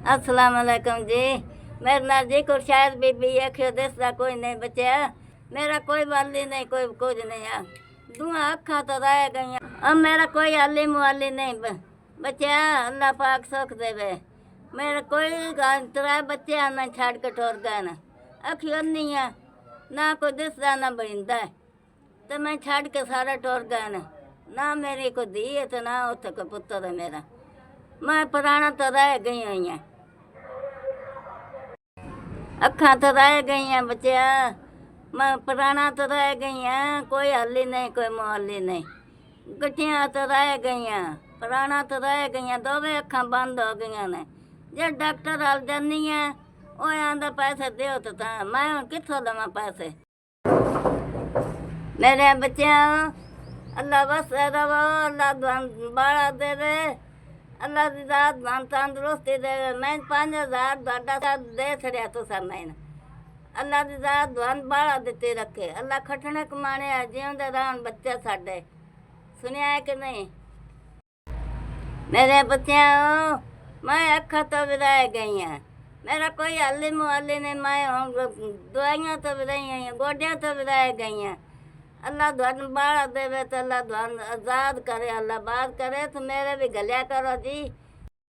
अस्सलाम वालेकुम जी। मेरे नाल जी को शायद बीबी आखियो दिसदा कोई नहीं बच्चा। मेरा कोई वाली नहीं, कोई कुछ नहीं है। दुआ अखा तो रह गई। अब मेरा कोई आली मुआली नहीं बच्चा। अल्लाह पाक सुख देवे। मेरा कोई त्रै बच्चे आना छड़ के टुर गए न। अखियो नहीं है, ना कोई दिसदा ना बहिंदा है। तो मैं छड़ के सारा टुर गए न। ना मेरी कोई धी है तो ना उत्थे कोई पुत्तर है मेरा। मैं पुराना तो रह गई हुई हैं। अखा तो रह गई हैं बच्चा। मैं पुराना तो रह गई हैं। कोई हली नहीं, कोई मुहल्ली नहीं। गठियाँ तो रह गई हैं। पुराना तो रह गई हैं। दोवे अखा बंद हो गई ने। जे डॉक्टर हल जानी है वो आंदा पैसे दो तो मैं हुण कित्थों लवां पैसे। मेरे बच्चों अल्लाह बस रवो, अल्लाह बाड़ा देवे। अल्लाह की रात धन तंदुरुस्ती देवे। मैं 5,000 साथ दे छड़िया तुसा मैंने। अल्लाह की रात धन बाड़ा दिते रखे। अल्लाह खटने कमाने जिउंदे रहन बच्चे साडे। सुनिया है कि नहीं मेरे बच्चों? मैं अखा तो भी रह गई हैं। मेरा कोई हली मुहल्ली नहीं। मैं दवाइयाँ तो भी रही हैं, गोडियाँ तो भी रह गई हैं। अल्लाह धन बाड़ा देवे तो अल्लाह धन आजाद करे, अल्लाह बात करे तो मेरे भी गलिया करो जी।